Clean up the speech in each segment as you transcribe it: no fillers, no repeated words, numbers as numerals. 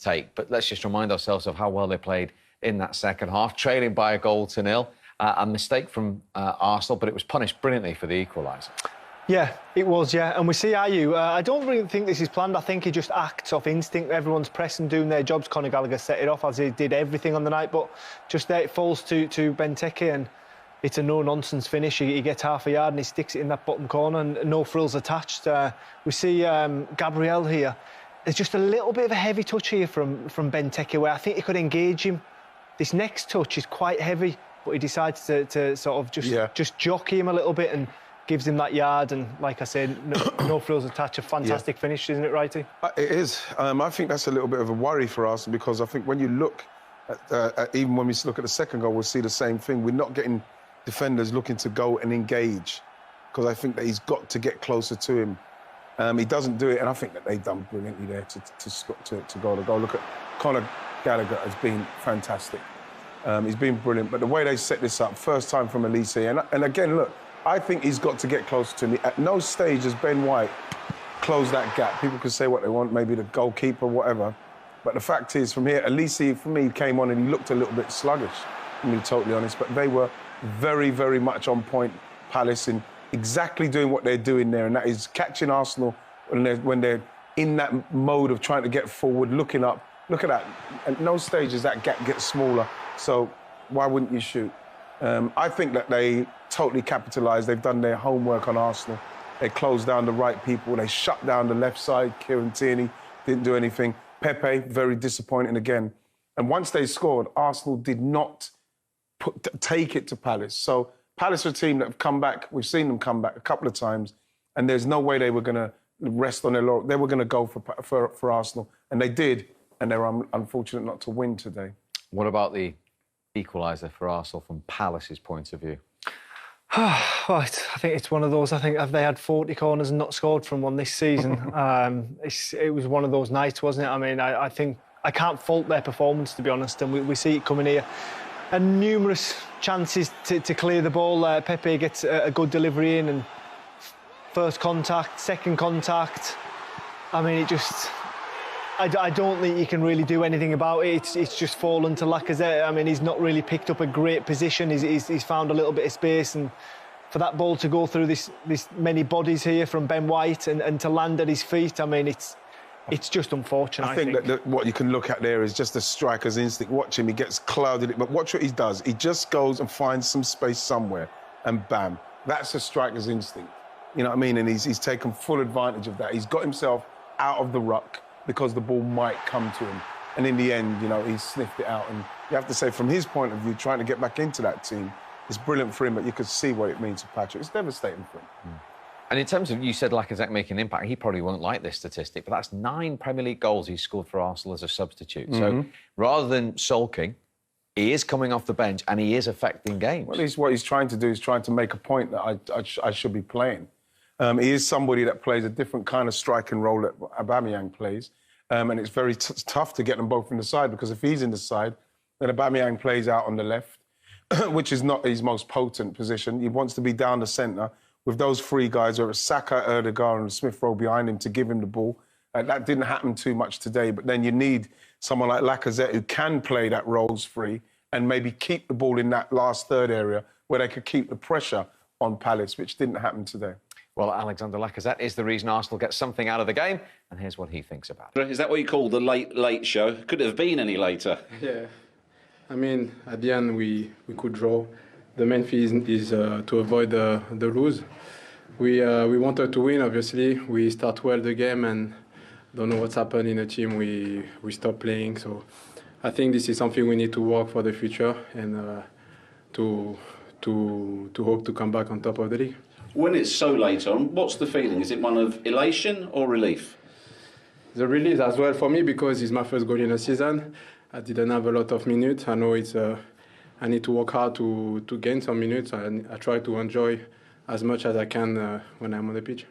take. But let's just remind ourselves of how well they played in that second half, trailing by a goal to nil. A mistake from Arsenal, but it was punished brilliantly for the equaliser. Yeah, it was, yeah. And we see Ayew. I don't really think this is planned. I think he just acts off instinct. Everyone's pressing, doing their jobs. Conor Gallagher set it off, as he did everything on the night. But just there, it falls to Benteke, and it's a no-nonsense finish. He gets half a yard and he sticks it in that bottom corner, and no frills attached. We see Gabriel here. There's just a little bit of a heavy touch here from Benteke, where I think he could engage him. This next touch is quite heavy, but he decides to sort of just jockey him a little bit and gives him that yard. And like I said, no frills attached. A fantastic finish, isn't it, Wrighty? It is. I think that's a little bit of a worry for us, because I think when you look at even when we look at the second goal, we'll see the same thing. We're not getting defenders looking to go and engage, because I think that he's got to get closer to him. He doesn't do it, and I think that they've done brilliantly there to go to goal. Look at Conor Gallagher has been fantastic. He's been brilliant, but the way they set this up, first time from Elise, and again, look, I think he's got to get closer to me. At no stage has Ben White closed that gap. People can say what they want, maybe the goalkeeper, whatever, but the fact is, from here, Elise, for me, came on and he looked a little bit sluggish, to be totally honest, but they were very, very much on point, Palace, in exactly doing what they're doing there, and that is catching Arsenal when they're in that mode of trying to get forward, looking up. Look at that. At no stage does that gap get smaller, so why wouldn't you shoot? I think that they totally capitalised. They've done their homework on Arsenal. They closed down the right people. They shut down the left side. Kieran Tierney didn't do anything. Pepe, very disappointing again. And once they scored, Arsenal did not take it to Palace. So Palace are a team that have come back. We've seen them come back a couple of times, and there's no way they were going to rest on their laurels. They were going to go for Arsenal, and they did, and they were unfortunate not to win today. What about the equaliser for Arsenal from Palace's point of view? I think it's one of those. I think have they had 40 corners and not scored from one this season? It was one of those nights, wasn't it? I mean, I think I can't fault their performance, to be honest, and we see it coming here. And numerous chances to clear the ball. Pepe gets a good delivery in, and first contact, second contact. I mean, it just... I don't think you can really do anything about it. It's just fallen to Lacazette. I mean, he's not really picked up a great position. He's found a little bit of space, and for that ball to go through this many bodies here from Ben White and to land at his feet, I mean, it's just unfortunate. I think that what you can look at there is just the striker's instinct. Watch him, he gets clouded, but watch what he does. He just goes and finds some space somewhere, and bam, that's a striker's instinct. You know what I mean? And he's taken full advantage of that. He's got himself out of the ruck because the ball might come to him. And in the end, you know, he sniffed it out. And you have to say, from his point of view, trying to get back into that team, it's brilliant for him, but you could see what it means to Patrick. It's devastating for him. And in terms of, you said Lacazette making an impact, he probably won't like this statistic, but that's 9 Premier League goals he's scored for Arsenal as a substitute. So rather than sulking, he is coming off the bench and he is affecting games. Well, what he's trying to do is trying to make a point that I should be playing. He is somebody that plays a different kind of striking role that Aubameyang plays. And it's very tough to get them both in the side, because if he's in the side, then Aubameyang plays out on the left, which is not his most potent position. He wants to be down the centre with those 3 guys, whether it's Saka, Ødegaard and Smith Rowe behind him, to give him the ball. That didn't happen too much today, but then you need someone like Lacazette who can play that roles free and maybe keep the ball in that last third area where they could keep the pressure on Palace, which didn't happen today. Well, Alexander Lacazette is the reason Arsenal gets something out of the game, and here's what he thinks about it. Is that what you call the late show? Could it have been any later? Yeah. I mean, at the end, we could draw. The main thing is to avoid the lose. We wanted to win, obviously. We start well the game, and don't know what's happened in the team. We stopped playing. So I think this is something we need to work for the future, and to hope to come back on top of the league. When it's so late on, what's the feeling? Is it one of elation or relief? The relief as well for me, because it's my first goal in the season. I didn't have a lot of minutes. I know I need to work hard to gain some minutes. I try to enjoy as much as I can when I'm on the pitch.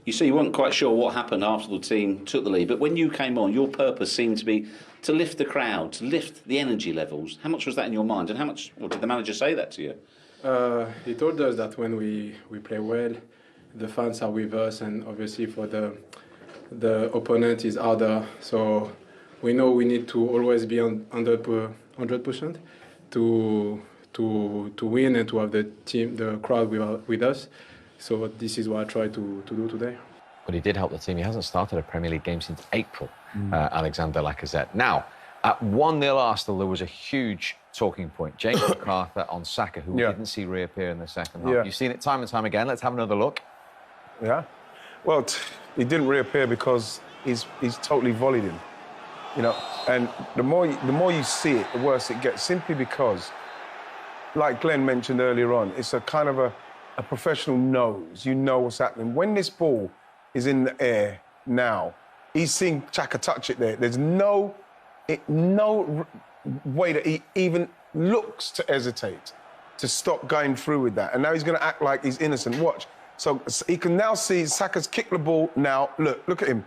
You see, you weren't quite sure what happened after the team took the lead, but when you came on, your purpose seemed to be to lift the crowd, to lift the energy levels. How much was that in your mind, and how much did the manager say that to you? He told us that when we play well, the fans are with us, and obviously for the opponent is harder. So we know we need to always be on 100% to win and to have the crowd with us. So this is what I try to do today. But he did help the team. He hasn't started a Premier League game since April, Alexander Lacazette. Now, at 1-0 Arsenal, there was a huge talking point. James McArthur on Saka, who we didn't see reappear in the second half. You've seen it time and time again. Let's have another look. Yeah. Well, he didn't reappear because he's totally volleyed him. You know, and the more you see it, the worse it gets. Simply because, like Glenn mentioned earlier on, it's a kind of a professional knows. You know what's happening. When this ball is in the air now, he's seeing Xhaka touch it there. There's no way that he even looks to hesitate, to stop going through with that. And now he's going to act like he's innocent. Watch. So he can now see Saka's kicked the ball now. Look at him.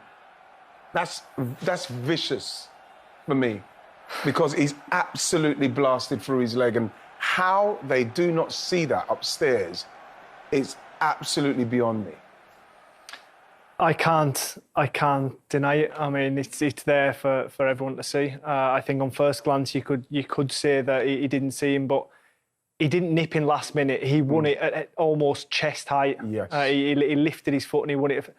That's vicious for me, because he's absolutely blasted through his leg. And how they do not see that upstairs is absolutely beyond me. I can't deny it. I mean, it's there for everyone to see. I think on first glance you could say that he didn't see him, but he didn't nip in last minute. He won it at almost chest height. Yes. He lifted his foot and he won it.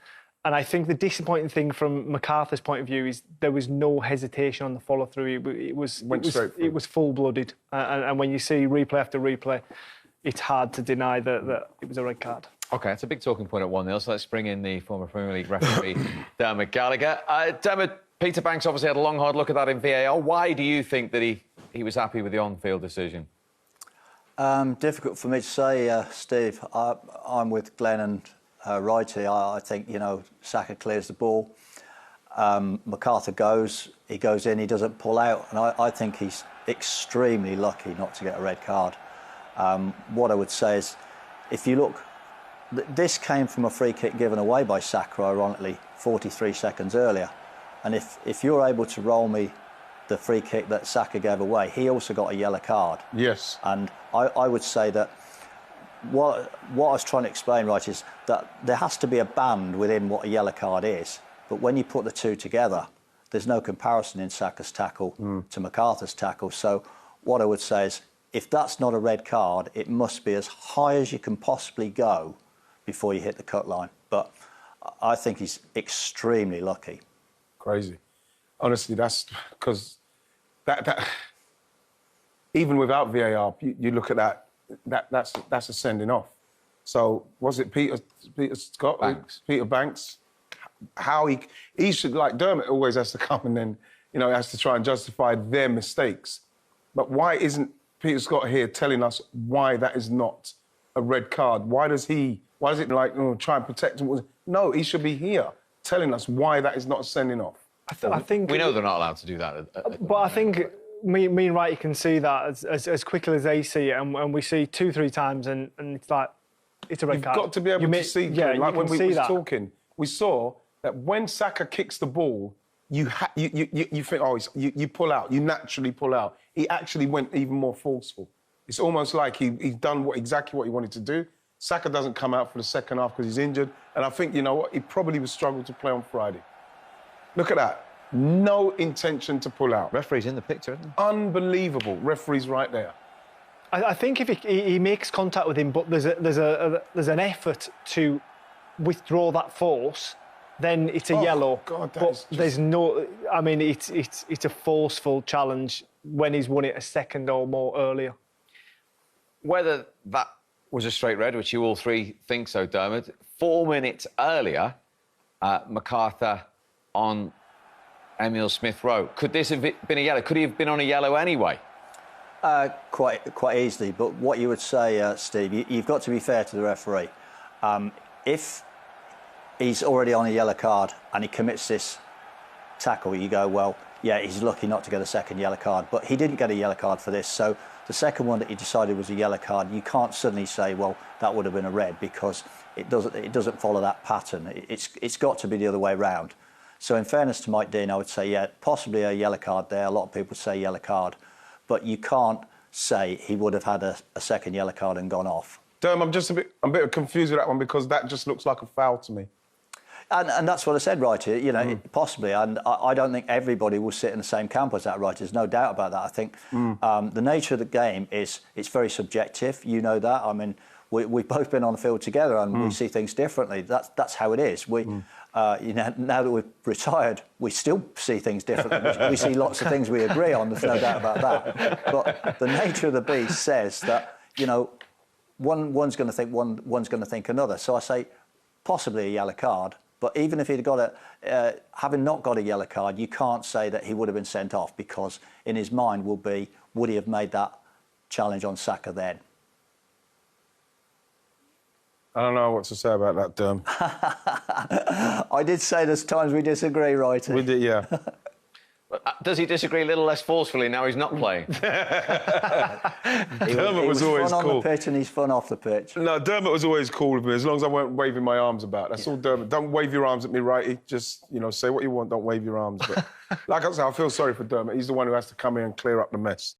And I think the disappointing thing from McArthur's point of view is there was no hesitation on the follow through. It was full-blooded. And when you see replay after replay, it's hard to deny that it was a red card. OK, it's a big talking point at 1-0, so let's bring in the former Premier League referee, Dermot Gallagher. Dermot, Peter Banks obviously had a long, hard look at that in VAR. Why do you think that he was happy with the on-field decision? Difficult for me to say, Steve. I'm with Glenn and Wright here. I think, Saka clears the ball. McArthur goes in, he doesn't pull out. And I think he's extremely lucky not to get a red card. What I would say is, if you look, this came from a free kick given away by Saka, ironically, 43 seconds earlier. And if you're able to roll me the free kick that Saka gave away, he also got a yellow card. Yes. And I would say that what I was trying to explain, right, is that there has to be a band within what a yellow card is. But when you put the two together, there's no comparison in Saka's tackle to McArthur's tackle. So what I would say is, if that's not a red card, it must be as high as you can possibly go before you hit the cut line. But I think he's extremely lucky. Crazy. Honestly, that's because that even without VAR, you look at that's a sending off. So was it Peter Scott? Banks. Peter Banks. How he should, like Dermot always has to come and then, has to try and justify their mistakes. But why isn't Peter Scott here telling us why that is not a red card? Why is it try and protect him? No, he should be here telling us why that is not a sending off. I think we know they're not allowed to do that. But I think me and Wright can see that as quickly as they see it, and we see 2-3 times, and it's like it's a red card. You've got to be able to see. Yeah, like when we were talking, we saw that when Saka kicks the ball, you think, you pull out. You naturally pull out. He actually went even more forceful. It's almost like he's done exactly what he wanted to do. Saka doesn't come out for the second half because he's injured, and I think he probably would struggle to play on Friday. Look at that. No intention to pull out. Referee's in the picture, isn't he? Unbelievable. Referee's right there. I think if he makes contact with him, but there's an effort to withdraw that force, then it's a yellow. God, but there's no. I mean, it's a forceful challenge when he's won it a second or more earlier. Whether that was a straight red, which you all three think so, Dermot. 4 minutes earlier, McArthur on Emile Smith-Rowe. Could this have been a yellow? Could he have been on a yellow anyway? Quite easily. But what you would say, Steve, you've got to be fair to the referee. If he's already on a yellow card and he commits this tackle, you go, well, yeah, he's lucky not to get a second yellow card. But he didn't get a yellow card for this. So the second one that he decided was a yellow card, you can't suddenly say, well, that would have been a red, because it doesn't follow that pattern. It's got to be the other way round. So in fairness to Mike Dean, I would say, yeah, possibly a yellow card there. A lot of people say yellow card. But you can't say he would have had a second yellow card and gone off. I'm a bit confused with that one, because that just looks like a foul to me. And that's what I said, Wright. You know, possibly. And I don't think everybody will sit in the same camp as that, Wright. There's no doubt about that. I think the nature of the game is it's very subjective. You know that. I mean, we've both been on the field together and we see things differently. That's how it is. We, you know, now that we've retired, we still see things differently. We see lots of things we agree on. There's no doubt about that. But the nature of the beast says that, you know, one's going to think one's going to think another. So I say possibly a yellow card. But even if he'd got having not got a yellow card, you can't say that he would have been sent off, because in his mind will be, would he have made that challenge on Saka then? I don't know what to say about that, Derm. I did say there's times we disagree, right? We did, yeah. Does he disagree a little less forcefully now he's not playing? Dermot was always fun cool. on the pitch and he's fun off the pitch. No, Dermot was always cool with me, as long as I weren't waving my arms about. That's all Dermot. Don't wave your arms at me, Righty. Just, you know, say what you want, don't wave your arms. But like I said, I feel sorry for Dermot. He's the one who has to come in and clear up the mess.